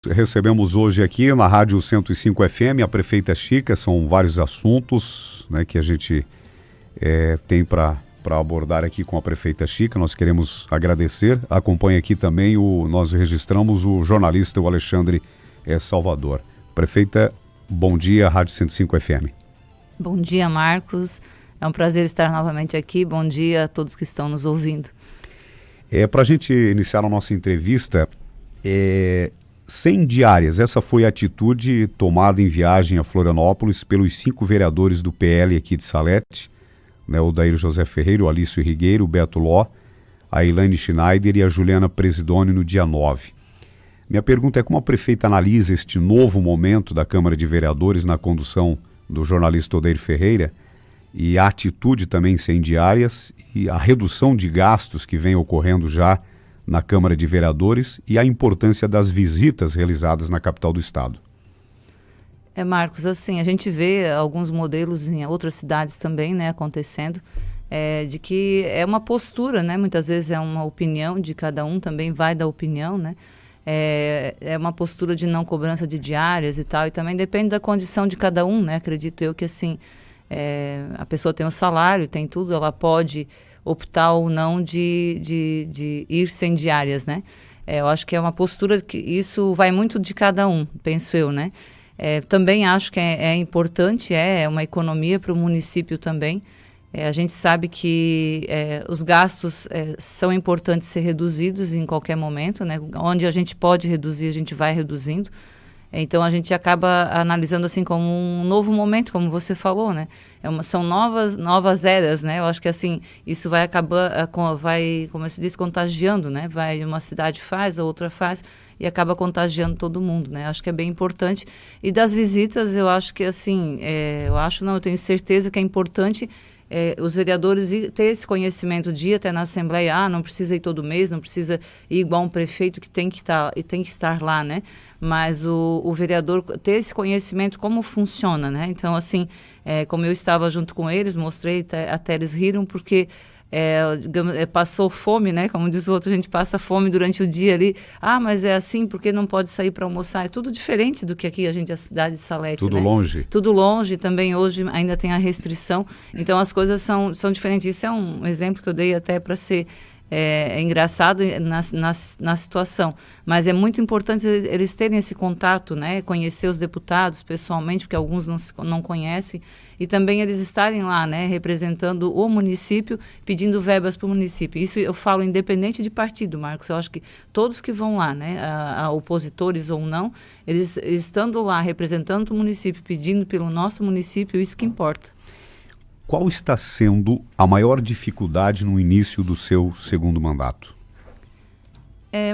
Recebemos hoje aqui na Rádio 105 FM a prefeita Chica. São vários assuntos, né, que a gente tem para abordar aqui com a prefeita Chica. Nós queremos agradecer. Acompanha aqui também, nós registramos o jornalista o Alexandre Salvador. Prefeita, bom dia, Rádio 105 FM. Bom dia, Marcos. É um prazer estar novamente aqui. Bom dia a todos que estão nos ouvindo. Para a gente iniciar a nossa entrevista, 100 diárias, essa foi a atitude tomada em viagem a Florianópolis pelos 5 vereadores do PL aqui de Salete, né, o Daír José Ferreira, o Alício Rigueiro, o Beto Ló, a Elaine Schneider e a Juliana Presidoni no dia 9. Minha pergunta é como a prefeita analisa este novo momento da Câmara de Vereadores na condução do jornalista Odair Ferreira e a atitude também 100 diárias e a redução de gastos que vem ocorrendo já na Câmara de Vereadores e a importância das visitas realizadas na capital do estado. Marcos, assim, a gente vê alguns modelos em outras cidades também, né, acontecendo, de que é uma postura, né, muitas vezes é uma opinião de cada um, também vai da opinião, né, é uma postura de não cobrança de diárias e tal, e também depende da condição de cada um, né, acredito eu que assim, a pessoa tem um salário, tem tudo, ela pode optar ou não de ir sem diárias, né? Eu acho que é uma postura que isso vai muito de cada um, penso eu, né? Também acho que é importante, é uma economia para o município também. A gente sabe que os gastos são importantes ser reduzidos em qualquer momento, né? Onde a gente pode reduzir, a gente vai reduzindo. Então, a gente acaba analisando assim como um novo momento, como você falou, né? São novas eras, né? Eu acho que assim, isso vai acabar, como se diz, contagiando, né? Uma cidade faz, a outra faz e acaba contagiando todo mundo, né? Acho que é bem importante. E das visitas, eu acho que assim, eu tenho certeza que é importante os vereadores ter esse conhecimento de ir até na Assembleia, não precisa ir todo mês, não precisa ir igual um prefeito que tem que estar lá, né? Mas o vereador ter esse conhecimento como funciona, né? Então, assim, como eu estava junto com eles, mostrei, até eles riram, porque passou fome, né? Como diz o outro, a gente passa fome durante o dia ali. Mas é assim, porque não pode sair para almoçar? É tudo diferente do que aqui a cidade de Salete, tudo, né? Longe. Tudo longe, também hoje ainda tem a restrição. Então as coisas são diferentes. Isso é um exemplo que eu dei até para ser engraçado na situação, mas é muito importante eles terem esse contato, né? Conhecer os deputados pessoalmente, porque alguns não conhecem, e também eles estarem lá, né? Representando o município, pedindo verbas para o município. Isso eu falo independente de partido, Marcos. Eu acho que todos que vão lá, né? Opositores ou não, eles estando lá representando o município, pedindo pelo nosso município, isso que importa. Qual está sendo a maior dificuldade no início do seu segundo mandato?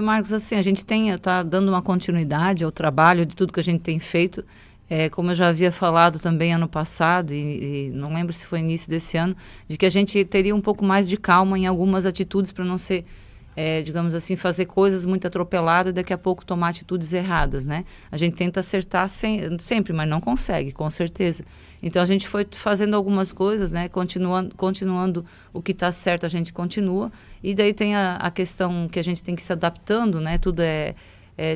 Marcos, assim, a gente está dando uma continuidade ao trabalho de tudo que a gente tem feito. Como eu já havia falado também ano passado, e não lembro se foi início desse ano, de que a gente teria um pouco mais de calma em algumas atitudes para não ser, digamos assim, fazer coisas muito atropeladas e daqui a pouco tomar atitudes erradas, né? A gente tenta acertar sempre, mas não consegue, com certeza. Então, a gente foi fazendo algumas coisas, né? Continuando o que está certo, a gente continua. E daí tem a questão que a gente tem que ir se adaptando, né? Tudo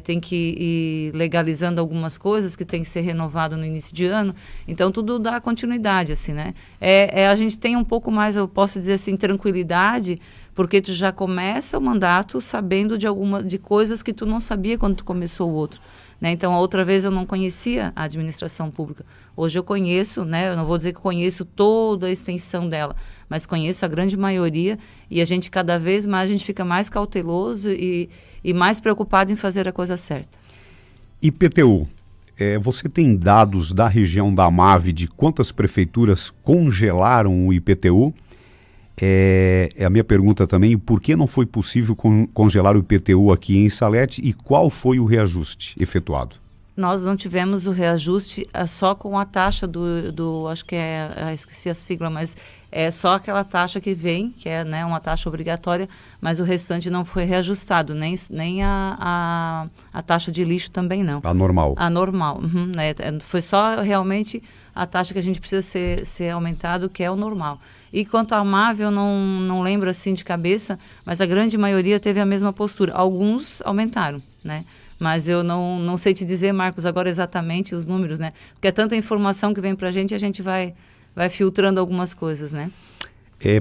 tem que ir legalizando algumas coisas que tem que ser renovado no início de ano. Então, tudo dá continuidade, assim, né? A gente tem um pouco mais, eu posso dizer assim, tranquilidade, porque tu já começa o mandato sabendo de coisas que tu não sabia quando tu começou o outro, né? Então, a outra vez eu não conhecia a administração pública. Hoje eu conheço, né? Eu não vou dizer que conheço toda a extensão dela, mas conheço a grande maioria, e cada vez mais, a gente fica mais cauteloso e mais preocupado em fazer a coisa certa. IPTU, você tem dados da região da Amave de quantas prefeituras congelaram o IPTU? A minha pergunta também, por que não foi possível congelar o IPTU aqui em Salete e qual foi o reajuste efetuado? Nós não tivemos o reajuste só com a taxa acho que esqueci a sigla, mas é só aquela taxa que vem, que é, né, uma taxa obrigatória, mas o restante não foi reajustado, nem a taxa de lixo também não. A normal. A normal, né, foi só realmente a taxa que a gente precisa ser aumentado, que é o normal. E quanto à Amável, eu não lembro assim de cabeça, mas a grande maioria teve a mesma postura. Alguns aumentaram, né? Mas eu não sei te dizer, Marcos, agora exatamente os números, né? Porque é tanta informação que vem para a gente vai filtrando algumas coisas, né?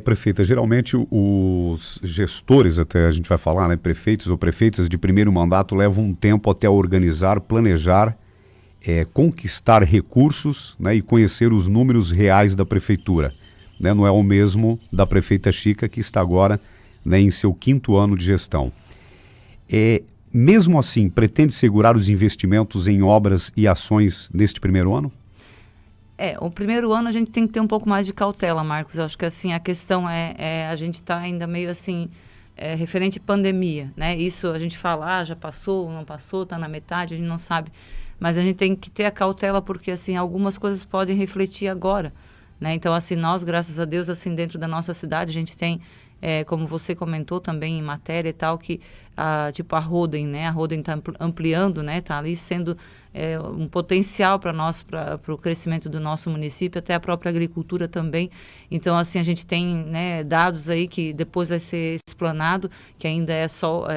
Prefeita, geralmente os gestores, até a gente vai falar, né, prefeitos ou prefeitas de primeiro mandato levam um tempo até organizar, planejar, conquistar recursos, né, e conhecer os números reais da prefeitura. Né? Não é o mesmo da prefeita Chica, que está agora, né, em seu 5º ano de gestão. Mesmo assim, pretende segurar os investimentos em obras e ações neste primeiro ano? O primeiro ano a gente tem que ter um pouco mais de cautela, Marcos. Eu acho que assim, a questão a gente está ainda meio assim, referente à pandemia, né? Isso a gente fala, já passou, não passou, está na metade, a gente não sabe. Mas a gente tem que ter a cautela porque assim, algumas coisas podem refletir agora, né? Então assim, nós, graças a Deus, assim, dentro da nossa cidade, a gente tem, como você comentou também em matéria e tal, que a Roden, né? A Roden está ampliando, né? Está ali sendo um potencial para nós, para o crescimento do nosso município, até a própria agricultura também. Então, assim, a gente tem, né, dados aí que depois vai ser explanado, que ainda é só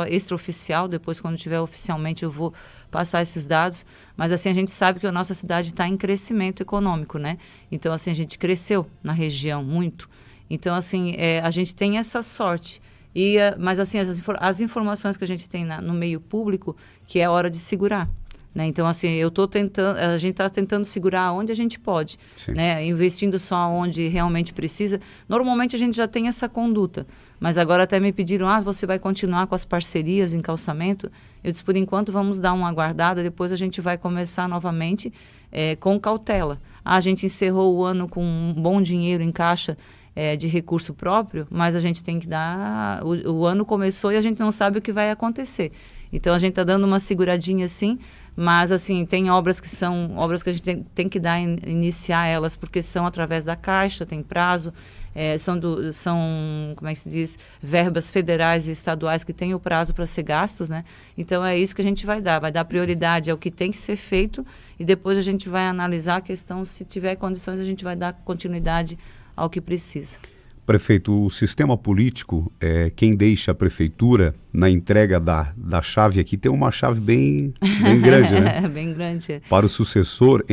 extraoficial, depois quando tiver oficialmente eu vou passar esses dados, mas assim, a gente sabe que a nossa cidade está em crescimento econômico, né? Então, assim, a gente cresceu na região muito. Então, assim, a gente tem essa sorte. Mas, assim, as informações que a gente tem no meio público, que é hora de segurar. Né? Então, assim, a gente está tentando segurar onde a gente pode, né? Investindo só onde realmente precisa. Normalmente a gente já tem essa conduta, mas agora até me pediram, você vai continuar com as parcerias em calçamento? Eu disse, por enquanto vamos dar uma aguardada, depois a gente vai começar novamente com cautela. A gente encerrou o ano com um bom dinheiro em caixa de recurso próprio, mas a gente tem que dar... O ano começou e a gente não sabe o que vai acontecer. Então, a gente está dando uma seguradinha assim, mas assim, tem obras que são obras que a gente tem que iniciar elas, porque são através da Caixa, tem prazo, são, como é que se diz, verbas federais e estaduais que têm o prazo para ser gastos, né? Então, é isso que a gente vai dar prioridade ao que tem que ser feito e depois a gente vai analisar a questão, se tiver condições, a gente vai dar continuidade ao que precisa. Prefeito, o sistema político, quem deixa a prefeitura na entrega da chave aqui, tem uma chave bem grande, né? Bem grande. Para o sucessor,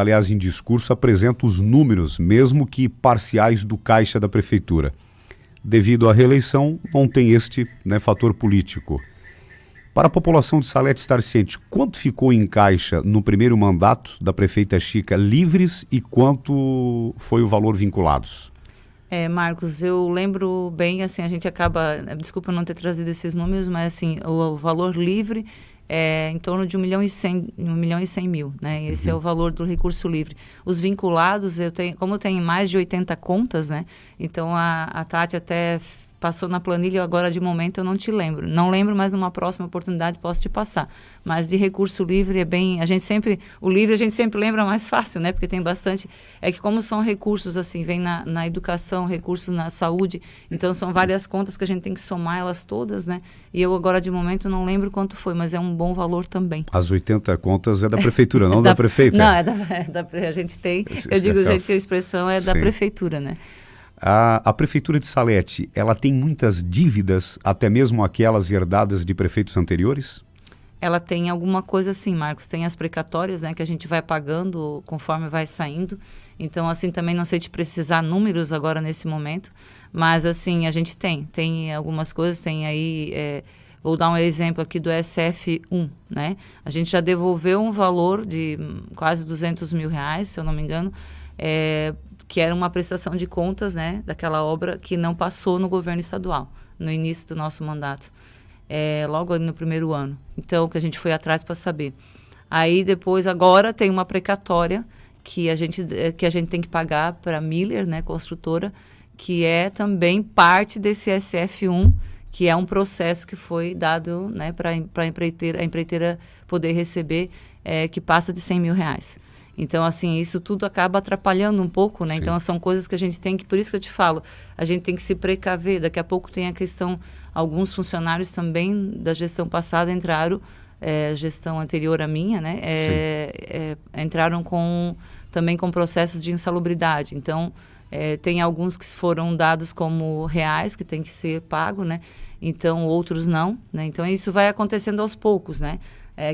aliás, em discurso, apresenta os números, mesmo que parciais, do caixa da prefeitura. Devido à reeleição, não tem este, né, fator político. Para a população de Salete estar ciente, quanto ficou em caixa no primeiro mandato da prefeita Chica livres e quanto foi o valor vinculados? Marcos, eu lembro bem, assim, a gente acaba, desculpa não ter trazido esses números, mas assim, o valor livre é em torno de 1.100.000, né? Esse é o valor do recurso livre. Os vinculados, como eu tenho mais de 80 contas, né? Então a Tati até passou na planilha, agora de momento eu não te lembro. Não lembro, mas numa próxima oportunidade posso te passar. Mas de recurso livre o livre a gente sempre lembra mais fácil, né? Porque tem bastante, que como são recursos assim, vem na educação, recurso na saúde, então são várias contas que a gente tem que somar elas todas, né? E eu agora de momento não lembro quanto foi, mas é um bom valor também. As 80 contas é da prefeitura, não da prefeita? Não, a gente tem, eu digo, gente, a expressão é da prefeitura, né? A Prefeitura de Salete, ela tem muitas dívidas, até mesmo aquelas herdadas de prefeitos anteriores? Ela tem alguma coisa assim, Marcos. Tem as precatórias, né, que a gente vai pagando conforme vai saindo. Então, assim, também não sei te precisar números agora nesse momento. Mas, assim, a gente tem algumas coisas, tem aí... Vou dar um exemplo aqui do SF1, né? A gente já devolveu um valor de quase R$200 mil, se eu não me engano, que era uma prestação de contas, né, daquela obra que não passou no governo estadual, no início do nosso mandato, logo no primeiro ano. Então, que a gente foi atrás para saber. Aí, depois, agora tem uma precatória que a gente tem que pagar para a Miller, né, construtora, que é também parte desse SF1, que é um processo que foi dado, né, para a empreiteira poder receber, que passa de R$100 mil. Então, assim, isso tudo acaba atrapalhando um pouco, né? Sim. Então, são coisas que a gente tem que... Por isso que eu te falo, a gente tem que se precaver. Daqui a pouco tem a questão... Alguns funcionários também da gestão passada entraram, gestão anterior à minha, né? Entraram também com processos de insalubridade. Então, Tem alguns que foram dados como reais, que tem que ser pago, né? Então, outros não, né? Então, isso vai acontecendo aos poucos, né?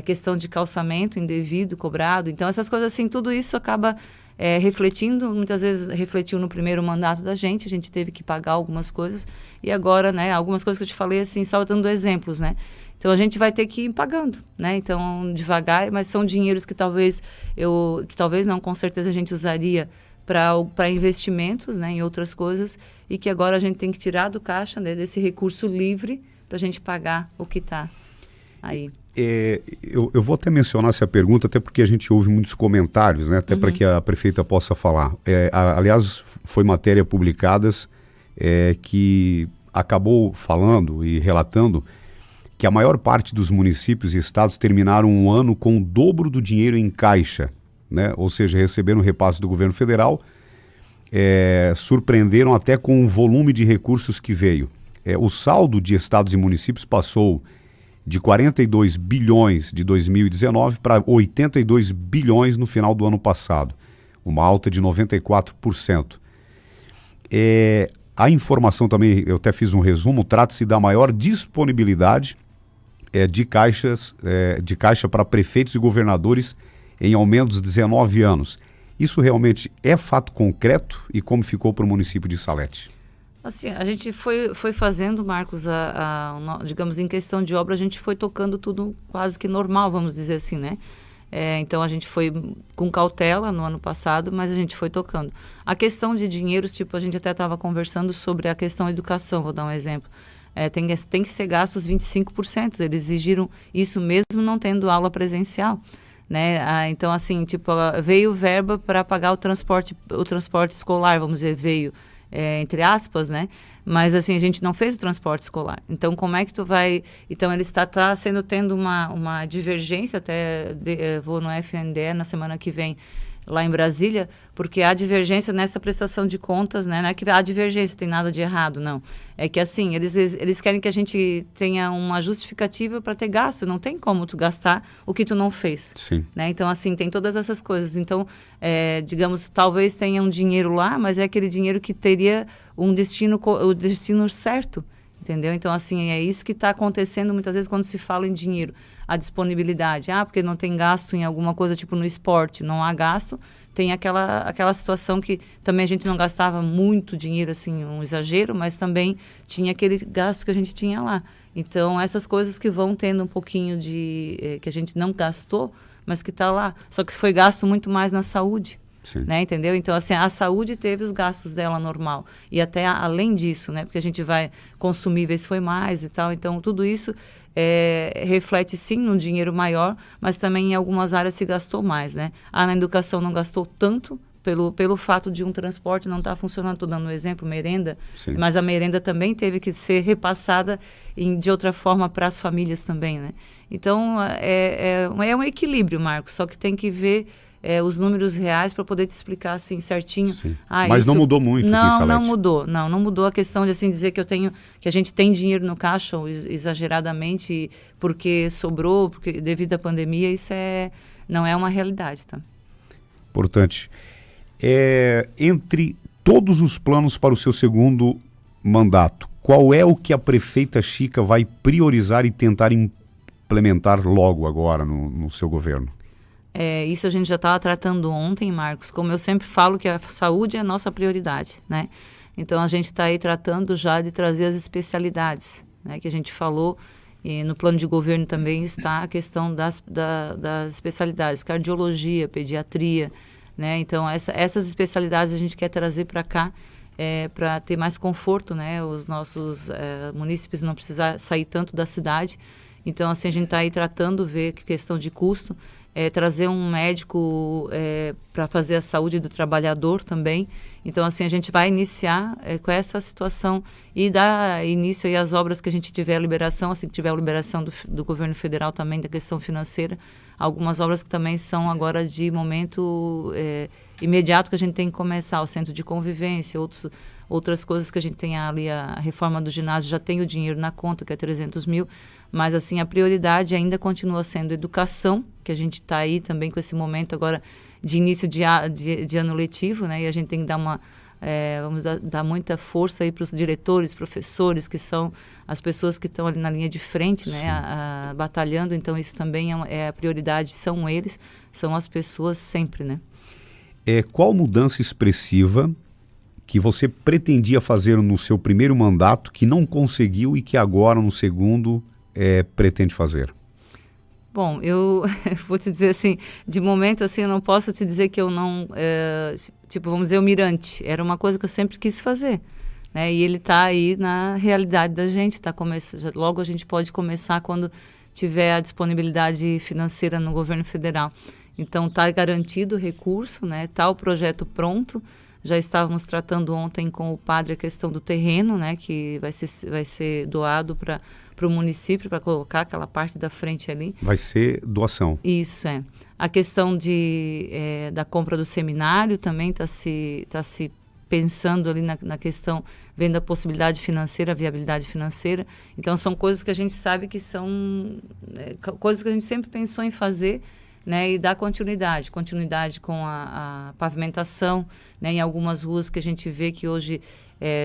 Questão de calçamento indevido, cobrado. Então, essas coisas assim, tudo isso acaba refletindo, muitas vezes refletiu no primeiro mandato da gente, a gente teve que pagar algumas coisas, e agora, né, algumas coisas que eu te falei, assim, só dando exemplos, né? Então, a gente vai ter que ir pagando, né? Então, devagar, mas são dinheiros que talvez não, com certeza a gente usaria para investimentos, né, em outras coisas, e que agora a gente tem que tirar do caixa, né, desse recurso livre para a gente pagar o que está aí. Eu vou até mencionar essa pergunta, até porque a gente ouve muitos comentários, né, até para que a prefeita possa falar. Aliás, foi matéria publicada que acabou falando e relatando que a maior parte dos municípios e estados terminaram um ano com o dobro do dinheiro em caixa, né? Ou seja, receberam repasse do governo federal, surpreenderam até com o volume de recursos que veio. O saldo de estados e municípios passou de 42 bilhões de 2019 para 82 bilhões no final do ano passado, uma alta de 94%. A informação também, eu até fiz um resumo, trata-se da maior disponibilidade de caixa para prefeitos e governadores em ao menos 19 anos. Isso realmente é fato concreto e como ficou para o município de Salete? Assim, a gente foi fazendo, Marcos, digamos, em questão de obra, a gente foi tocando tudo quase que normal, vamos dizer assim, né? Então, a gente foi com cautela no ano passado, mas a gente foi tocando. A questão de dinheiros, tipo, a gente até estava conversando sobre a questão da educação, vou dar um exemplo. Tem que ser gastos 25%, eles exigiram isso mesmo não tendo aula presencial, né? Então, assim, tipo, veio verba para pagar o transporte escolar, vamos dizer, veio, entre aspas, né? Mas, assim, a gente não fez o transporte escolar. Então, como é que tu vai... Então, ele está tendo uma divergência, até vou no FNDE na semana que vem, lá em Brasília, porque há divergência nessa prestação de contas, né? Não é que há divergência, tem nada de errado, não. É que, assim, eles querem que a gente tenha uma justificativa para ter gasto. Não tem como tu gastar o que tu não fez. Sim. Né? Então, assim, tem todas essas coisas. Então, digamos, talvez tenha um dinheiro lá, mas é aquele dinheiro que teria o destino certo. Entendeu? Então, assim, é isso que está acontecendo muitas vezes quando se fala em dinheiro. A disponibilidade. Porque não tem gasto em alguma coisa, tipo no esporte, não há gasto. Tem aquela situação que também a gente não gastava muito dinheiro, assim, um exagero, mas também tinha aquele gasto que a gente tinha lá. Então, essas coisas que vão tendo um pouquinho que a gente não gastou, mas que está lá. Só que foi gasto muito mais na saúde. Né, entendeu? Então, assim, a saúde teve os gastos dela normal. E até além disso, né? Porque a gente vai consumíveis foi mais e tal. Então, tudo isso reflete, sim, num dinheiro maior, mas também em algumas áreas se gastou mais, né? Na educação não gastou tanto, pelo fato de um transporte não estar funcionando. Estou dando um exemplo, merenda. Sim. Mas a merenda também teve que ser repassada de outra forma para as famílias também, né? Então, é um equilíbrio, Marcos, só que tem que ver... os números reais para poder te explicar assim certinho. Mas não mudou muito aqui em Salete? Não mudou. Não mudou a questão de assim dizer que a gente tem dinheiro no caixa exageradamente porque sobrou, porque devido à pandemia, isso não é uma realidade, tá? Importante. Entre todos os planos para o seu segundo mandato, qual é o que a prefeita Chica vai priorizar e tentar implementar logo agora no seu governo? Isso a gente já estava tratando ontem, Marcos. Como eu sempre falo que a saúde é a nossa prioridade, né? Então, a gente está aí tratando já de trazer as especialidades, né? Que a gente falou, e no plano de governo também está a questão das especialidades, cardiologia, pediatria, né? Então, essas especialidades a gente quer trazer para cá, para ter mais conforto, né? Os nossos munícipes não precisar sair tanto da cidade. Então, assim, a gente está aí tratando, ver que questão de custo, trazer um médico para fazer a saúde do trabalhador também. Então, assim, a gente vai iniciar com essa situação e dar início aí às obras que a gente tiver a liberação, assim que tiver a liberação do governo federal também da questão financeira, algumas obras que também são agora de momento imediato que a gente tem que começar, o centro de convivência, outras coisas que a gente tem ali, a reforma do ginásio, já tem o dinheiro na conta, que é 300 mil, mas assim, a prioridade ainda continua sendo educação, que a gente está aí também com esse momento agora de início de ano letivo, né? E a gente tem que dar vamos dar muita força aí para os diretores, professores, que são as pessoas que estão ali na linha de frente, né, batalhando. Então isso também é a prioridade, são eles, são as pessoas sempre, né? Qual mudança expressiva que você pretendia fazer no seu primeiro mandato, que não conseguiu e que agora no segundo pretende fazer? Bom, eu vou te dizer assim, de momento assim, eu não posso te dizer que eu não, tipo, vamos dizer, o Mirante, era uma coisa que eu sempre quis fazer, né? E ele está aí na realidade da gente, logo a gente pode começar quando tiver a disponibilidade financeira no governo federal. Então está garantido o recurso, né? Está o projeto pronto. Já estávamos tratando ontem com o padre a questão do terreno, né? Que vai ser doado para o município, para colocar aquela parte da frente ali. Vai ser doação. Isso, é. A questão da compra do seminário também está se pensando ali na questão, vendo a possibilidade financeira, a viabilidade financeira. Então, são coisas que a gente sabe que são coisas que a gente sempre pensou em fazer, né, e dar continuidade com a pavimentação, né, em algumas ruas que a gente vê que hoje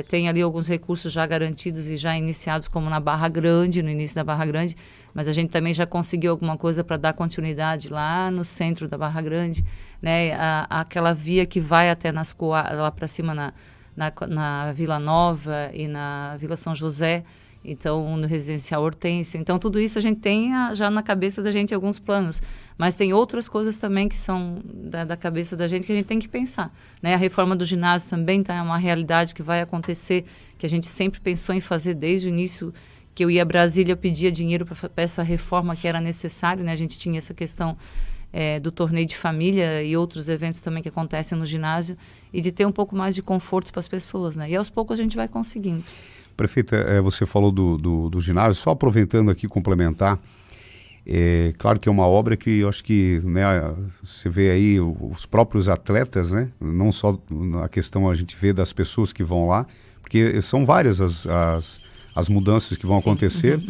tem ali alguns recursos já garantidos e já iniciados, como na Barra Grande, no início da Barra Grande, mas a gente também já conseguiu alguma coisa para dar continuidade lá no centro da Barra Grande, né, aquela via que vai até lá para cima na Vila Nova e na Vila São José, então no Residencial Hortência. Então tudo isso a gente tem já na cabeça da gente alguns planos, mas tem outras coisas também que são da cabeça da gente que a gente tem que pensar, né? A reforma do ginásio também é uma realidade que vai acontecer, que a gente sempre pensou em fazer desde o início, que eu ia a Brasília, eu pedia dinheiro para essa reforma que era necessária, né? A gente tinha essa questão do torneio de família e outros eventos também que acontecem no ginásio, e de ter um pouco mais de conforto para as pessoas, né? E aos poucos a gente vai conseguindo. Prefeita, você falou do ginásio, só aproveitando aqui, complementar, claro que é uma obra que eu acho que, né, você vê aí os próprios atletas, né, não só a questão a gente vê das pessoas que vão lá, porque são várias as mudanças que vão acontecer,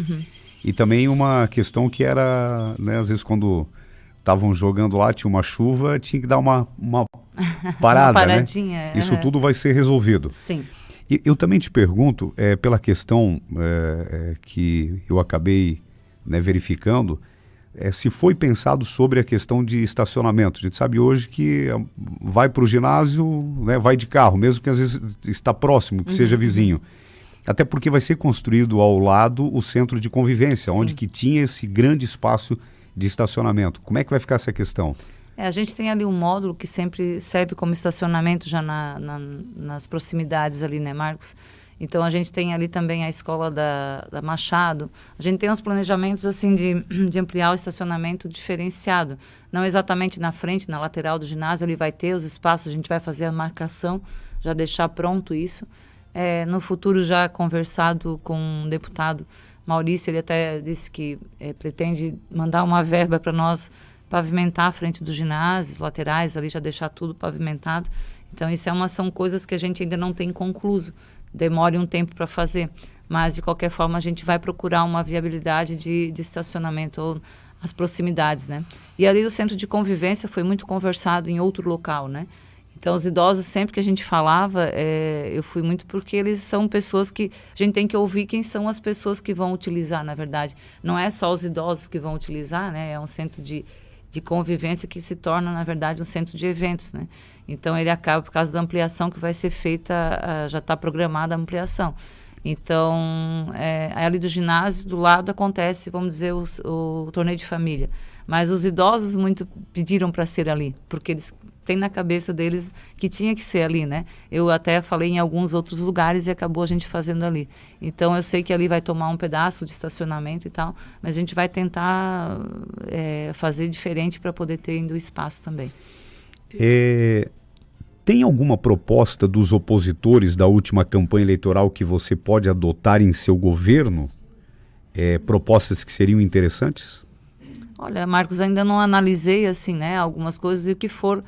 e também uma questão que era, né, às vezes quando estavam jogando lá, tinha uma chuva, tinha que dar uma parada, uma paradinha, né? Isso tudo vai ser resolvido. Sim. E eu também te pergunto, pela questão que eu acabei, né, verificando, se foi pensado sobre a questão de estacionamento. A gente sabe hoje que vai para o ginásio, né, vai de carro, mesmo que às vezes está próximo, que seja vizinho. Até porque vai ser construído ao lado o centro de convivência, Sim, onde que tinha esse grande espaço de estacionamento. Como é que vai ficar essa questão? A gente tem ali um módulo que sempre serve como estacionamento já nas proximidades ali, né, Marcos? Então, a gente tem ali também a escola da Machado. A gente tem uns planejamentos, assim, de ampliar o estacionamento diferenciado. Não exatamente na frente, na lateral do ginásio, ele vai ter os espaços, a gente vai fazer a marcação, já deixar pronto isso. No futuro, já conversado com o deputado Maurício, ele até disse que pretende mandar uma verba para nós pavimentar a frente dos ginásios, laterais, ali já deixar tudo pavimentado. Então, isso são coisas que a gente ainda não tem concluído. Demore um tempo para fazer, mas de qualquer forma a gente vai procurar uma viabilidade de estacionamento ou as proximidades, né? E ali o centro de convivência foi muito conversado em outro local, né? Então os idosos, sempre que a gente falava, eu fui muito porque eles são pessoas que a gente tem que ouvir quem são as pessoas que vão utilizar, na verdade. Não é só os idosos que vão utilizar, né? É um centro de convivência que se torna, na verdade, um centro de eventos, né? Então, ele acaba, por causa da ampliação que vai ser feita, já está programada a ampliação. Então, ali do ginásio, do lado, acontece, vamos dizer, o torneio de família. Mas os idosos muito pediram para ser ali, porque eles têm na cabeça deles que tinha que ser ali, né? Eu até falei em alguns outros lugares e acabou a gente fazendo ali. Então, eu sei que ali vai tomar um pedaço de estacionamento e tal, mas a gente vai tentar fazer diferente para poder ter ainda o espaço também. Tem alguma proposta dos opositores da última campanha eleitoral que você pode adotar em seu governo? Propostas que seriam interessantes? Olha, Marcos, ainda não analisei assim, né, algumas coisas, e o que for,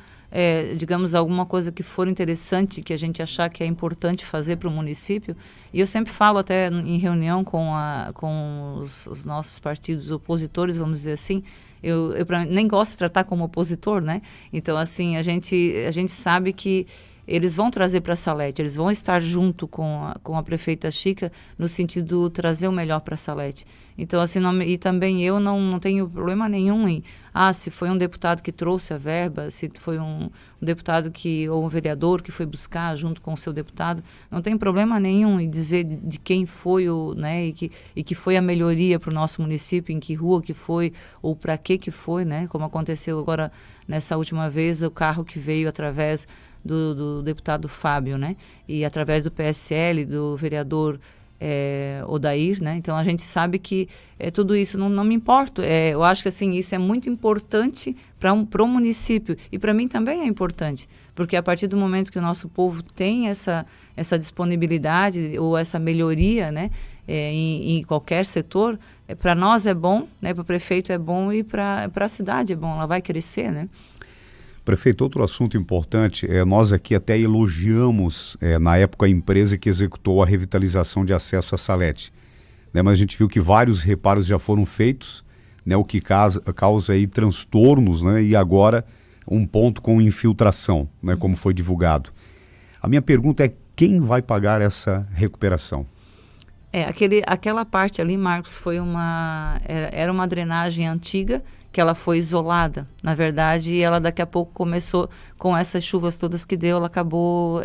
digamos, alguma coisa que for interessante, que a gente achar que é importante fazer para o município. E eu sempre falo até em reunião com os nossos partidos opositores, vamos dizer assim, eu nem gosto de tratar como opositor, né? Então, assim, a gente sabe que eles vão trazer para a Salete, eles vão estar junto com a prefeita Chica no sentido de trazer o melhor para a Salete. Então, assim, e também eu não tenho problema nenhum em, se foi um deputado que trouxe a verba, se foi um deputado ou um vereador que foi buscar junto com o seu deputado, não tem problema nenhum em dizer de quem foi, né, e que foi a melhoria para o nosso município, em que rua que foi, ou para que foi, né, como aconteceu agora nessa última vez, o carro que veio através do deputado Fábio, né, e através do PSL, do vereador Odair, né? Então a gente sabe que tudo isso não me importa. Eu acho que assim, isso é muito importante para o município e para mim também é importante, porque a partir do momento que o nosso povo tem essa disponibilidade ou essa melhoria, né, em qualquer setor, para nós é bom, né, para o prefeito é bom e para a cidade é bom, ela vai crescer, né? Prefeito, outro assunto importante, nós aqui até elogiamos, na época, a empresa que executou a revitalização de acesso à Salete. Né, mas a gente viu que vários reparos já foram feitos, né, o que causa aí transtornos, né, e agora um ponto com infiltração, né, como foi divulgado. A minha pergunta é, quem vai pagar essa recuperação? Aquela parte ali, Marcos, era uma drenagem antiga, que ela foi isolada. Na verdade, ela daqui a pouco começou, com essas chuvas todas que deu, ela acabou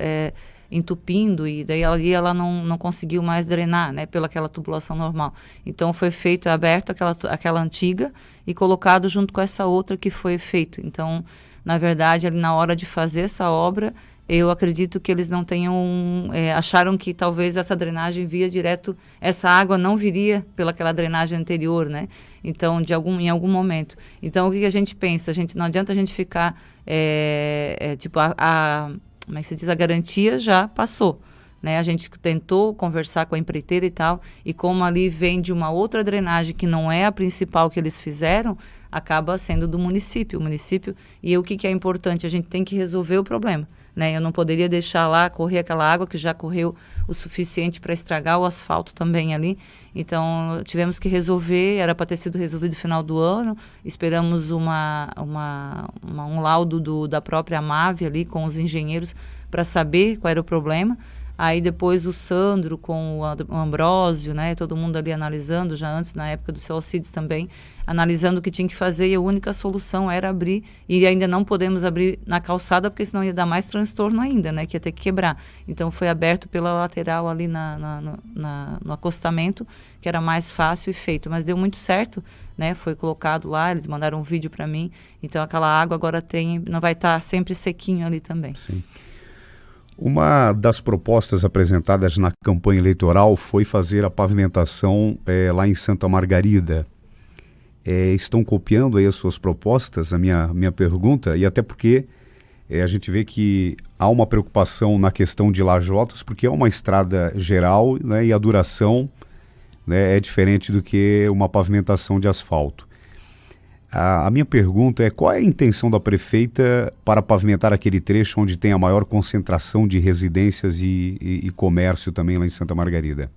entupindo e daí ela não conseguiu mais drenar, né, pelaquela tubulação normal. Então foi aberto aquela antiga e colocado junto com essa outra que foi feito. Então, na verdade, ali na hora de fazer essa obra, eu acredito que eles não tenham, acharam que talvez essa drenagem via direto, essa água não viria pelaquela drenagem anterior, né? Então, em algum momento. Então, o que a gente pensa? Não adianta a gente ficar, como é que se diz? A garantia já passou, né? A gente tentou conversar com a empreiteira e tal, e como ali vem de uma outra drenagem que não é a principal que eles fizeram, acaba sendo do município. E o que é importante? A gente tem que resolver o problema. Né? Eu não poderia deixar lá correr aquela água que já correu o suficiente para estragar o asfalto também ali. Então, tivemos que resolver, era para ter sido resolvido no final do ano. Esperamos um laudo da própria MAV ali com os engenheiros para saber qual era o problema. Aí depois o Sandro com o Ambrósio, né, todo mundo ali analisando, já antes, na época do seu Alcides também, analisando o que tinha que fazer e a única solução era abrir. E ainda não podemos abrir na calçada, porque senão ia dar mais transtorno ainda, né, que ia ter que quebrar. Então foi aberto pela lateral ali no acostamento, que era mais fácil e feito. Mas deu muito certo, né, foi colocado lá, eles mandaram um vídeo para mim. Então aquela água agora não vai estar sempre sequinho ali também. Sim. Uma das propostas apresentadas na campanha eleitoral foi fazer a pavimentação lá em Santa Margarida. Estão copiando aí as suas propostas, a minha pergunta, e até porque a gente vê que há uma preocupação na questão de lajotas, porque é uma estrada geral, né, e a duração, né, é diferente do que uma pavimentação de asfalto. A minha pergunta é, qual é a intenção da prefeita para pavimentar aquele trecho onde tem a maior concentração de residências e comércio também lá em Santa Margarida?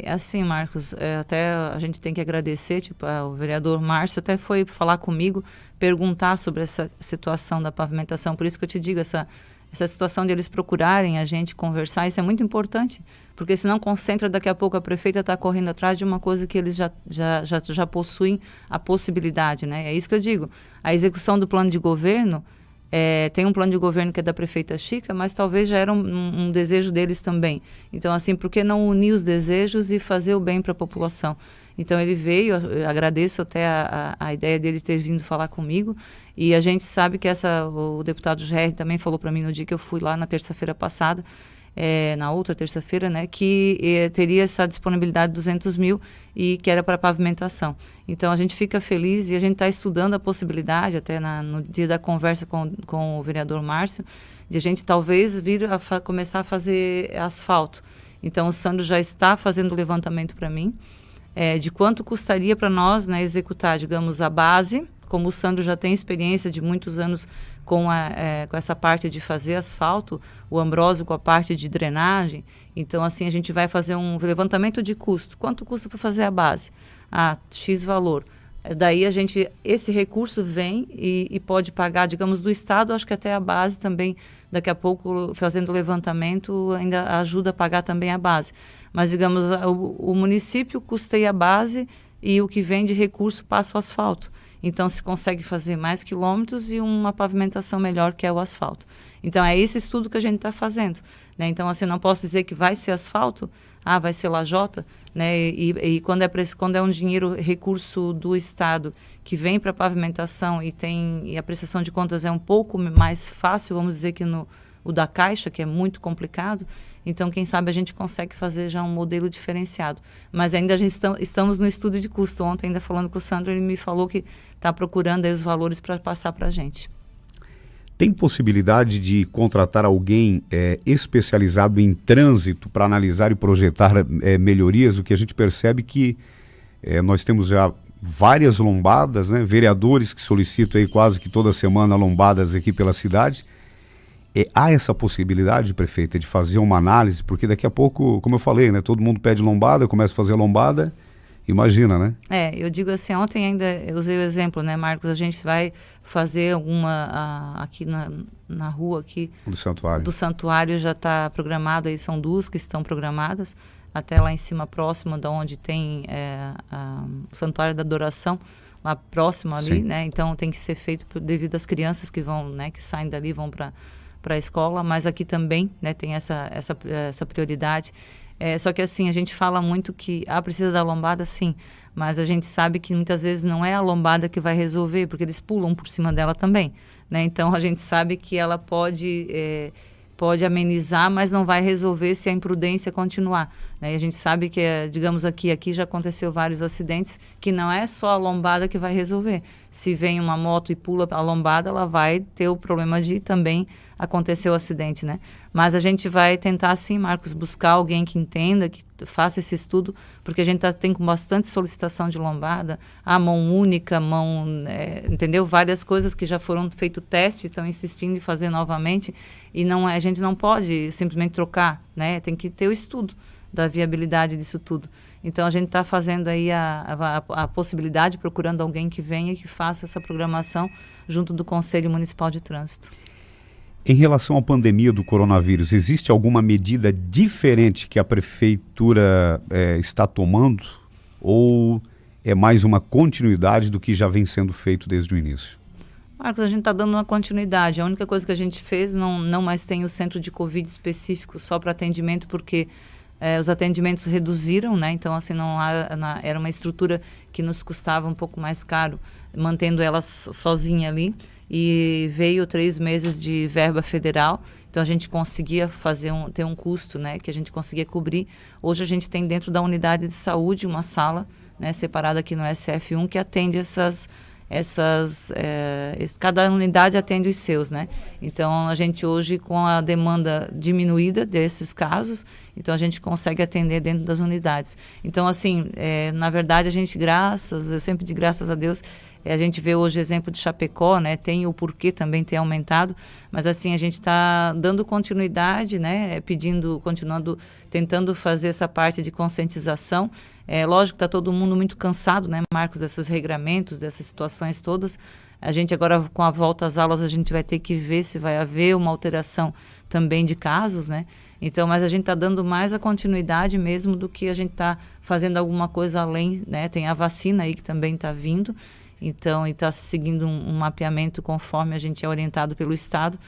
Assim, Marcos, até a gente tem que agradecer, o vereador Márcio até foi falar comigo, perguntar sobre essa situação da pavimentação, por isso que eu te digo, essa situação de eles procurarem a gente conversar, isso é muito importante, porque senão concentra, daqui a pouco a prefeita está correndo atrás de uma coisa que eles já possuem a possibilidade, né? É isso que eu digo. A execução do plano de governo, tem um plano de governo que é da prefeita Chica, mas talvez já era um desejo deles também. Então, assim, por que não unir os desejos e fazer o bem para a população? Então, ele veio, eu agradeço até a ideia dele ter vindo falar comigo, e a gente sabe que o deputado GR também falou para mim no dia que eu fui lá na terça-feira passada, na outra terça-feira, né, que teria essa disponibilidade de 200 mil e que era para pavimentação. Então, a gente fica feliz e a gente está estudando a possibilidade, até no dia da conversa com o vereador Márcio, de a gente talvez vir a começar a fazer asfalto. Então, o Sandro já está fazendo o levantamento para mim, de quanto custaria para nós, né, executar, digamos, a base, como o Sandro já tem experiência de muitos anos com essa parte de fazer asfalto, o Ambrósio com a parte de drenagem. Então, assim, a gente vai fazer um levantamento de custo. Quanto custa para fazer a base? X valor. Daí esse recurso vem e pode pagar, digamos, do Estado, acho que até a base também, daqui a pouco, fazendo o levantamento, ainda ajuda a pagar também a base. Mas, digamos, o município custeia a base e o que vem de recurso passa o asfalto. Então, se consegue fazer mais quilômetros e uma pavimentação melhor, que é o asfalto. Então, é esse estudo que a gente está fazendo, né? Então, assim, não posso dizer que vai ser asfalto, vai ser lajota, né? E quando é um dinheiro, recurso do Estado, que vem para pavimentação e a prestação de contas é um pouco mais fácil, vamos dizer, que o da Caixa, que é muito complicado. Então, quem sabe a gente consegue fazer já um modelo diferenciado. Mas ainda estamos no estudo de custo. Ontem, ainda falando com o Sandro, ele me falou que está procurando aí os valores para passar para a gente. Tem possibilidade de contratar alguém especializado em trânsito para analisar e projetar melhorias? O que a gente percebe que nós temos já várias lombadas, né? Vereadores que solicitam aí quase que toda semana lombadas aqui pela cidade. Há essa possibilidade, prefeita, de fazer uma análise? Porque daqui a pouco, como eu falei, né, todo mundo pede lombada, começa a fazer lombada, imagina, né? Eu digo assim, ontem ainda eu usei o exemplo, né, Marcos? A gente vai fazer aqui na rua aqui do santuário já está programado, aí são 2 que estão programadas, até lá em cima, próximo da onde tem o Santuário da Adoração, lá próximo ali, sim, né? Então tem que ser feito devido às crianças que vão, né, que saem dali, vão para a escola, mas aqui também, né, tem essa prioridade. Só que assim, a gente fala muito que precisa da lombada, sim, mas a gente sabe que muitas vezes não é a lombada que vai resolver, porque eles pulam por cima dela também, né? Então a gente sabe que ela pode amenizar, mas não vai resolver se a imprudência continuar, né? E a gente sabe que, digamos, aqui já aconteceu vários acidentes, que não é só a lombada que vai resolver. Se vem uma moto e pula a lombada, ela vai ter o problema de também acontecer o acidente, né? Mas a gente vai tentar, sim, Marcos, buscar alguém que entenda, que faça esse estudo, porque a gente tem com bastante solicitação de lombada, mão única, entendeu? Várias coisas que já foram feito teste, estão insistindo em fazer novamente, e a gente não pode simplesmente trocar, né? Tem que ter o estudo da viabilidade disso tudo. Então, a gente está fazendo aí a possibilidade, procurando alguém que venha e que faça essa programação junto do Conselho Municipal de Trânsito. Em relação à pandemia do coronavírus, existe alguma medida diferente que a prefeitura está tomando? Ou é mais uma continuidade do que já vem sendo feito desde o início? Marcos, a gente está dando uma continuidade. A única coisa que a gente fez, não mais tem o centro de Covid específico só para atendimento, porque os atendimentos reduziram, né? Então, assim, era uma estrutura que nos custava um pouco mais caro, mantendo ela sozinha ali. E veio 3 meses de verba federal, então a gente conseguia ter um custo, né, que a gente conseguia cobrir. Hoje a gente tem dentro da unidade de saúde uma sala, né, separada aqui no SF1, que atende cada unidade atende os seus, né? Então a gente hoje, com a demanda diminuída desses casos, então a gente consegue atender dentro das unidades. Então, assim, na verdade, eu sempre digo graças a Deus, a gente vê hoje o exemplo de Chapecó, né? Tem o porquê também ter aumentado, mas assim, a gente está dando continuidade, né? Continuando, tentando fazer essa parte de conscientização. Lógico que está todo mundo muito cansado, né, Marcos, desses regramentos, dessas situações todas. A gente agora, com a volta às aulas, a gente vai ter que ver se vai haver uma alteração também de casos, né? Então, mas a gente está dando mais a continuidade mesmo do que a gente está fazendo alguma coisa além, né? Tem a vacina aí que também está vindo, então, e está seguindo um mapeamento conforme a gente é orientado pelo Estado,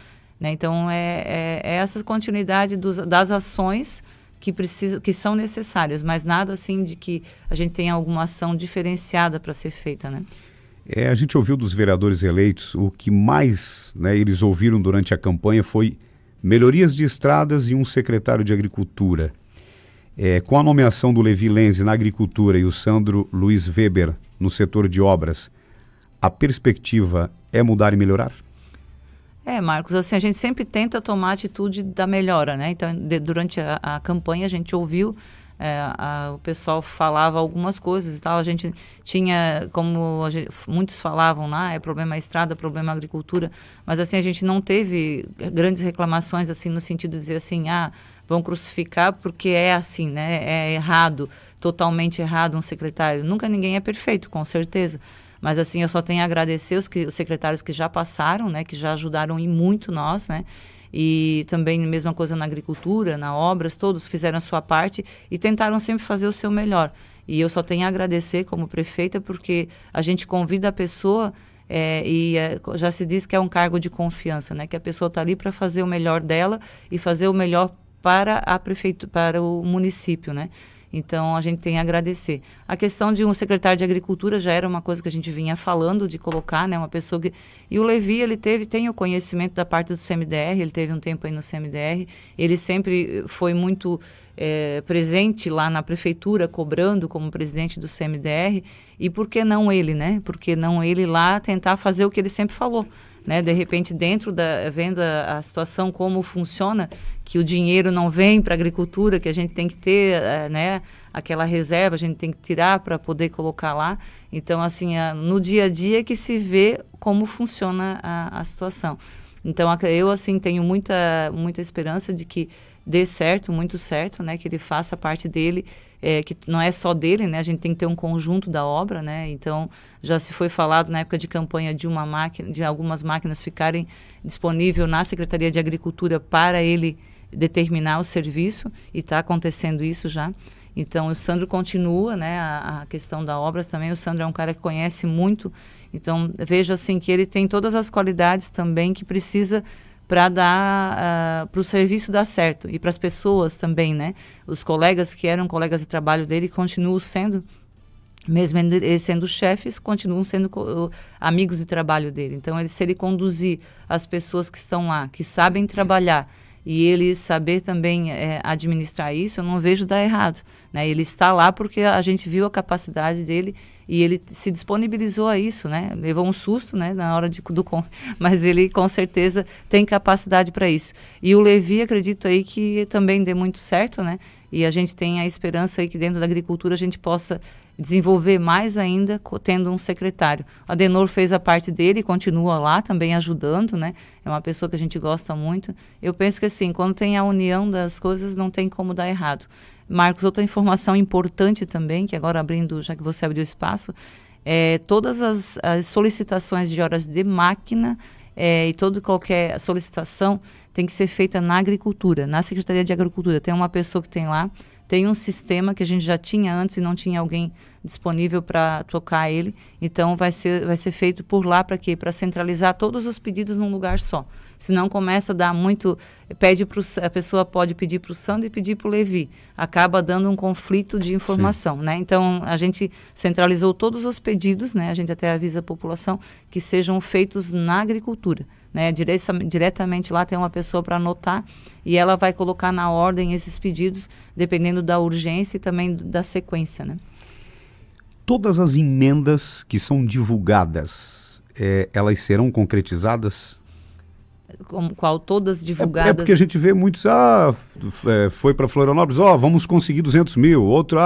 né? Então, é essa continuidade das ações que são necessárias, mas nada assim de que a gente tenha alguma ação diferenciada para ser feita, né? A gente ouviu dos vereadores eleitos, o que mais, né, eles ouviram durante a campanha foi melhorias de estradas e um secretário de Agricultura. Com a nomeação do Levi Lenze na Agricultura e o Sandro Luiz Weber no setor de obras, a perspectiva é mudar e melhorar? Marcos, assim, a gente sempre tenta tomar a atitude da melhora, né? Então, durante a campanha, a gente ouviu, o pessoal falava algumas coisas e tal, a gente tinha, muitos falavam lá, problema a estrada, problema a agricultura, mas assim, a gente não teve grandes reclamações, assim, no sentido de dizer assim, vão crucificar porque é assim, né? É errado, totalmente errado um secretário. Nunca ninguém é perfeito, com certeza. Mas assim, eu só tenho a agradecer os secretários que já passaram, né, que já ajudaram e muito nós, né? E também a mesma coisa na agricultura, na obras, todos fizeram a sua parte e tentaram sempre fazer o seu melhor. E eu só tenho a agradecer como prefeita, porque a gente convida a pessoa já se diz que é um cargo de confiança, né? Que a pessoa está ali para fazer o melhor dela e fazer o melhor para a prefeitura, para o município, né? Então, a gente tem a agradecer. A questão de um secretário de Agricultura já era uma coisa que a gente vinha falando de colocar, né? Uma pessoa que... E o Levi, ele tem o conhecimento da parte do CMDR, ele teve um tempo aí no CMDR, ele sempre foi muito presente lá na prefeitura, cobrando como presidente do CMDR, e por que não ele, né? Por que não ele lá tentar fazer o que ele sempre falou? Né, de repente, vendo a situação, como funciona, que o dinheiro não vem para a agricultura, que a gente tem que ter né, aquela reserva, a gente tem que tirar para poder colocar lá. Então, assim, no dia a dia que se vê como funciona a situação. Então, eu assim, tenho muita esperança de que dê certo, muito certo, né, que ele faça a parte dele, que não é só dele, né, a gente tem que ter um conjunto da obra, né, então já se foi falado na época de campanha de algumas máquinas ficarem disponíveis na Secretaria de Agricultura para ele determinar o serviço, e está acontecendo isso já. Então o Sandro continua, né, a questão da obras também. O Sandro é um cara que conhece muito, então vejo assim que ele tem todas as qualidades também que precisa para dar para o serviço dar certo, e para as pessoas também, né? Os colegas que eram colegas de trabalho dele continuam sendo, mesmo eles sendo chefes, continuam sendo amigos de trabalho dele. Então, se ele conduzir as pessoas que estão lá, que sabem trabalhar, e ele saber também administrar isso, eu não vejo dar errado, né? Ele está lá porque a gente viu a capacidade dele e ele se disponibilizou a isso, né? Levou um susto, né, na hora mas ele com certeza tem capacidade para isso. E o Levi, acredito aí que também dê muito certo, né? E a gente tem a esperança aí que dentro da agricultura a gente possa desenvolver mais ainda tendo um secretário. O Adenor fez a parte dele e continua lá também ajudando, né? É uma pessoa que a gente gosta muito. Eu penso que assim, quando tem a união das coisas, não tem como dar errado. Marcos, outra informação importante também, que agora abrindo, já que você abriu espaço, todas as solicitações de horas de máquina e qualquer solicitação tem que ser feita na agricultura, na Secretaria de Agricultura. Tem uma pessoa que tem lá, tem um sistema que a gente já tinha antes e não tinha alguém disponível para tocar ele. Então, vai ser feito por lá para quê? Para centralizar todos os pedidos num lugar só. Senão começa a dar muito... a pessoa pode pedir para o Sandro e pedir para o Levi. Acaba dando um conflito de informação, né? Então, a gente centralizou todos os pedidos, né? A gente até avisa a população que sejam feitos na agricultura, né? Diretamente lá tem uma pessoa para anotar e ela vai colocar na ordem esses pedidos, dependendo da urgência e também da sequência, né? Todas as emendas que são divulgadas, elas serão concretizadas? Qual todas divulgadas? É porque a gente vê muitos, foi para Florianópolis, vamos conseguir 200 mil, outro,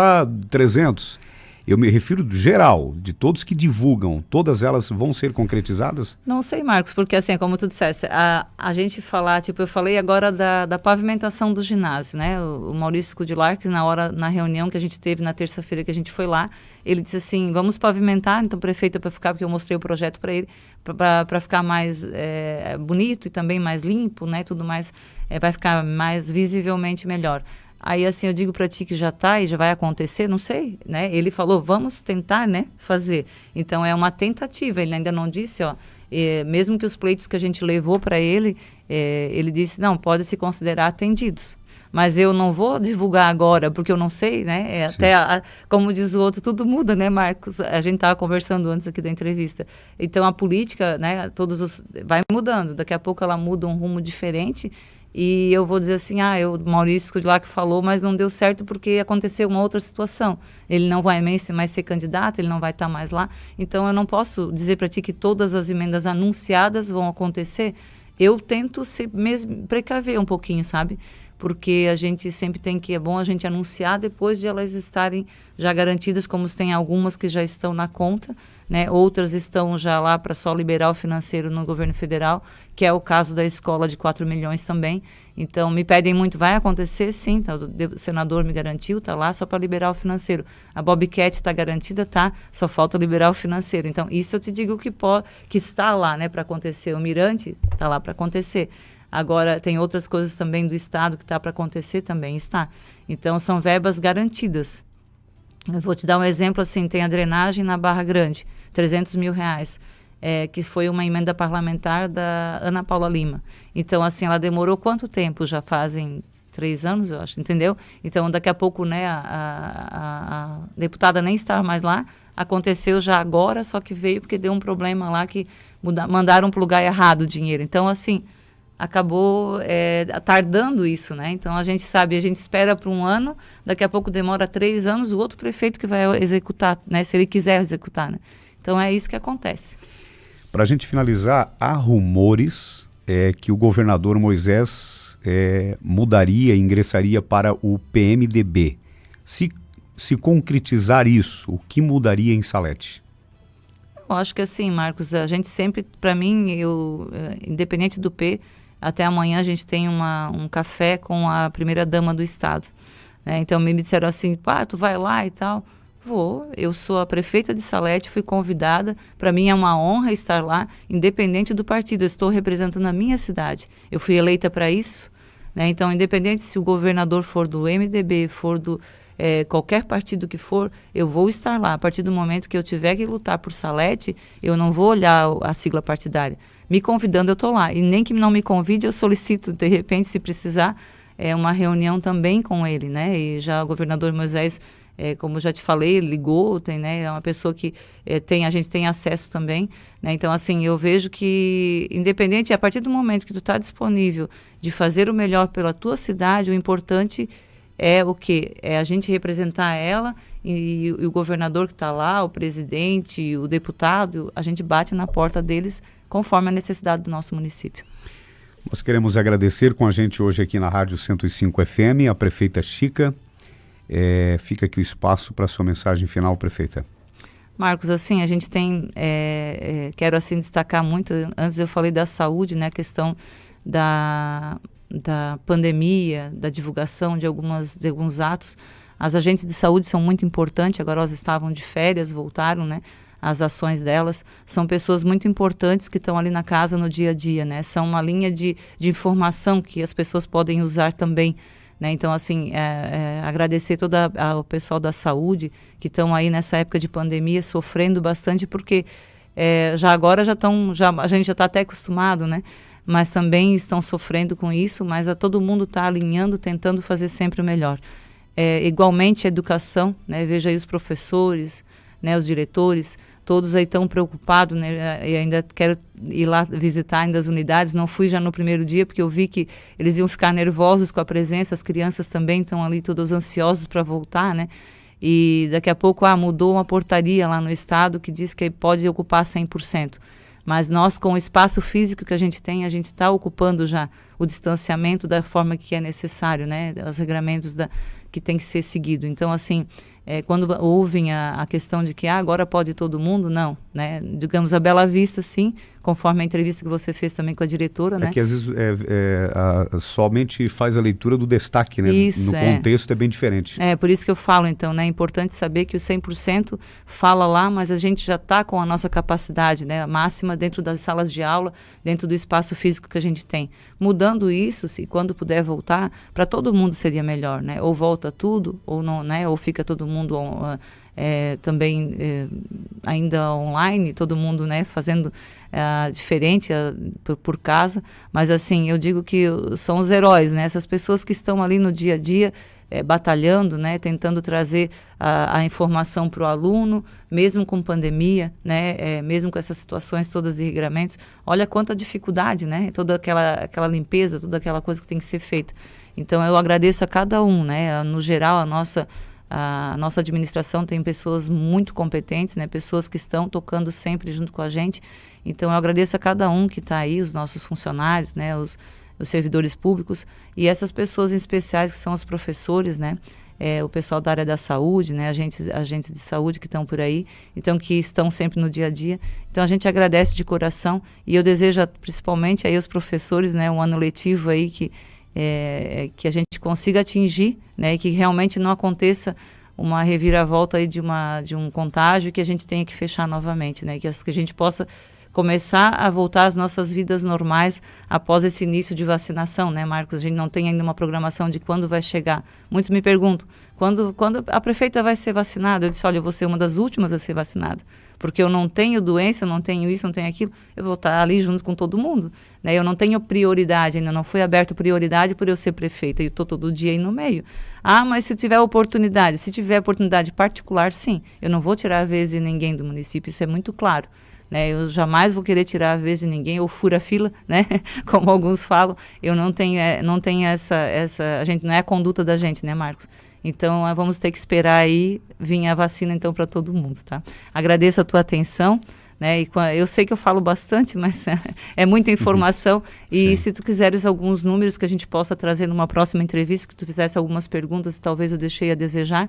300. Eu me refiro do geral, de todos que divulgam, todas elas vão ser concretizadas? Não sei, Marcos, porque assim, como tu disseste, a gente falar, eu falei agora da pavimentação do ginásio, né? O Maurício Cudilar, que na reunião que a gente teve na terça-feira que a gente foi lá, ele disse assim, vamos pavimentar, então prefeito para ficar, porque eu mostrei o projeto para ele, para ficar mais bonito e também mais limpo, né? Tudo mais, vai ficar mais visivelmente melhor. Aí, assim, eu digo para ti que já está e já vai acontecer, não sei, né? Ele falou, vamos tentar, né, fazer. Então, é uma tentativa, ele ainda não disse, mesmo que os pleitos que a gente levou para ele, ele disse, não, pode se considerar atendidos. Mas eu não vou divulgar agora, porque eu não sei, né? Como diz o outro, tudo muda, né, Marcos? A gente estava conversando antes aqui da entrevista. Então, a política, né, vai mudando. Daqui a pouco ela muda um rumo diferente. E eu vou dizer assim, o Maurício de lá que falou, mas não deu certo porque aconteceu uma outra situação. Ele não vai mais ser candidato, ele não vai estar mais lá. Então, eu não posso dizer para ti que todas as emendas anunciadas vão acontecer. Eu tento mesmo precaver um pouquinho, sabe? porque a gente sempre é bom a gente anunciar depois de elas estarem já garantidas, como tem algumas que já estão na conta, né? Outras estão já lá para só liberar o financeiro no governo federal, que é o caso da escola de 4 milhões também. Então, me pedem muito, vai acontecer? Sim, tá, o senador me garantiu, está lá só para liberar o financeiro. A Bobcat está garantida, tá, só falta liberar o financeiro. Então, isso eu te digo que está lá, né, para acontecer. O Mirante está lá para acontecer. Agora, tem outras coisas também do Estado que está para acontecer também, está. Então, são verbas garantidas. Eu vou te dar um exemplo, assim, tem a drenagem na Barra Grande, 300 mil reais, que foi uma emenda parlamentar da Ana Paula Lima. Então, assim, ela demorou quanto tempo? Já fazem 3 anos, eu acho, entendeu? Então, daqui a pouco, né, a deputada nem está mais lá, aconteceu já agora, só que veio porque deu um problema lá que mandaram para o lugar errado o dinheiro. Então, assim, acabou tardando isso, né? Então, a gente sabe, a gente espera por 1 ano, daqui a pouco demora 3 anos, o outro prefeito que vai executar, né? Se ele quiser executar, né? Então, é isso que acontece. Para a gente finalizar, há rumores que o governador Moisés mudaria, ingressaria para o PMDB. Se concretizar isso, o que mudaria em Salete? Eu acho que assim, Marcos, a gente sempre, para mim, independente do P, até amanhã a gente tem um café com a primeira-dama do Estado. Né? Então, me disseram assim, tu vai lá e tal. Vou, eu sou a prefeita de Salete, fui convidada, para mim é uma honra estar lá, independente do partido, eu estou representando a minha cidade. Eu fui eleita para isso, né? Então, independente se o governador for do MDB, for do qualquer partido que for, eu vou estar lá. A partir do momento que eu tiver que lutar por Salete, eu não vou olhar a sigla partidária. Me convidando, eu estou lá. E nem que não me convide, eu solicito, de repente, se precisar, uma reunião também com ele, né? E já o governador Moisés, como já te falei, ele ligou, né? É uma pessoa que a gente tem acesso também, né? Então, assim, eu vejo que, independente, a partir do momento que tu está disponível de fazer o melhor pela tua cidade, o importante é o quê? É a gente representar ela e o governador que está lá, o presidente, o deputado, a gente bate na porta deles conforme a necessidade do nosso município. Nós queremos agradecer com a gente hoje aqui na Rádio 105 FM, a prefeita Chica. Fica aqui o espaço para a sua mensagem final, prefeita. Marcos, assim, a gente tem, quero assim destacar muito, antes eu falei da saúde, né, a questão da pandemia, da divulgação de alguns atos. As agentes de saúde são muito importantes, agora elas estavam de férias, voltaram, né? As ações delas são pessoas muito importantes que estão ali na casa no dia a dia, né? São uma linha de informação que as pessoas podem usar também, né? Então, assim, agradecer todo o pessoal da saúde que estão aí nessa época de pandemia sofrendo bastante, porque a gente já está até acostumado, né? Mas também estão sofrendo com isso, mas todo mundo está alinhando, tentando fazer sempre o melhor. Igualmente a educação, né? Veja aí os professores, né? Os diretores, todos aí estão preocupados, né? E ainda quero ir lá visitar ainda as unidades, não fui já no primeiro dia, porque eu vi que eles iam ficar nervosos com a presença, as crianças também estão ali todos ansiosos para voltar, né? E daqui a pouco mudou uma portaria lá no estado que diz que pode ocupar 100%. Mas nós, com o espaço físico que a gente tem, a gente está ocupando já o distanciamento da forma que é necessário, né? Os regramentos que tem que ser seguido. Então, assim, quando ouvem a questão de que agora pode todo mundo, não, né? Digamos, a Bela Vista, sim, conforme a entrevista que você fez também com a diretora, né? Que às vezes somente faz a leitura do destaque, né? Isso, no contexto é bem diferente. Por isso que eu falo, então, né? É importante saber que o 100% fala lá, mas a gente já está com a nossa capacidade, né? A máxima dentro das salas de aula, dentro do espaço físico que a gente tem. Mudando isso, se quando puder voltar, para todo mundo seria melhor, né? Ou volta tudo, ou não, né? Ou fica todo mundo também ainda online, todo mundo, né, fazendo diferente por casa, mas assim, eu digo que são os heróis, né, essas pessoas que estão ali no dia a dia batalhando, né, tentando trazer a informação para o aluno, mesmo com pandemia, né, mesmo com essas situações todas de regramentos. Olha quanta dificuldade, né, toda aquela limpeza, toda aquela coisa que tem que ser feita. Então eu agradeço a cada um, né, no geral a nossa administração tem pessoas muito competentes, né? Pessoas que estão tocando sempre junto com a gente. Então, eu agradeço a cada um que está aí, os nossos funcionários, né? Os os servidores públicos e essas pessoas em especiais que são os professores, né? O pessoal da área da saúde, né? Agentes de saúde que estão por aí, então que estão sempre no dia a dia. Então a gente agradece de coração e eu desejo principalmente aí aos professores, né? Um ano letivo aí que a gente consiga atingir, né? E que realmente não aconteça uma reviravolta aí de um contágio que a gente tenha que fechar novamente, né? Que a gente possa começar a voltar às nossas vidas normais após esse início de vacinação, né, Marcos? A gente não tem ainda uma programação de quando vai chegar. Muitos me perguntam, quando a prefeita vai ser vacinada? Eu disse, olha, eu vou ser uma das últimas a ser vacinada, porque eu não tenho doença, eu não tenho isso, não tenho aquilo, eu vou estar ali junto com todo mundo, né? Eu não tenho prioridade, ainda não foi aberta prioridade por eu ser prefeita, e eu estou todo dia aí no meio. Ah, mas se tiver oportunidade, particular, sim, eu não vou tirar a vez de ninguém do município, isso é muito claro. Né, eu jamais vou querer tirar a vez de ninguém ou fura-fila, né? Como alguns falam, eu não tenho essa, a gente não é a conduta da gente, né, Marcos? Então, vamos ter que esperar aí vir a vacina, então, para todo mundo, tá? Agradeço a tua atenção, né? E eu sei que eu falo bastante, mas é muita informação. E se tu quiseres alguns números que a gente possa trazer numa próxima entrevista, que tu fizesse algumas perguntas, talvez eu deixei a desejar,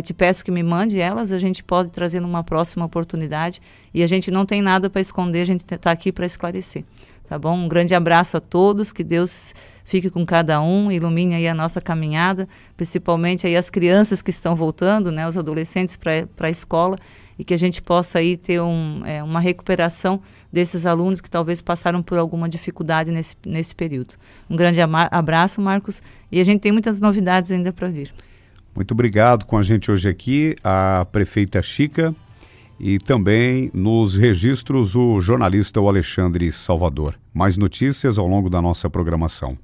te peço que me mande elas, a gente pode trazer numa próxima oportunidade. E a gente não tem nada para esconder, a gente está aqui para esclarecer. Tá bom? Um grande abraço a todos, que Deus fique com cada um, ilumine aí a nossa caminhada, principalmente aí as crianças que estão voltando, né, os adolescentes para a escola, e que a gente possa aí ter uma recuperação desses alunos que talvez passaram por alguma dificuldade nesse período. Um grande abraço, Marcos, e a gente tem muitas novidades ainda para vir. Muito obrigado. Com a gente hoje aqui, a prefeita Chica, e também nos registros o jornalista Alexandre Salvador. Mais notícias ao longo da nossa programação.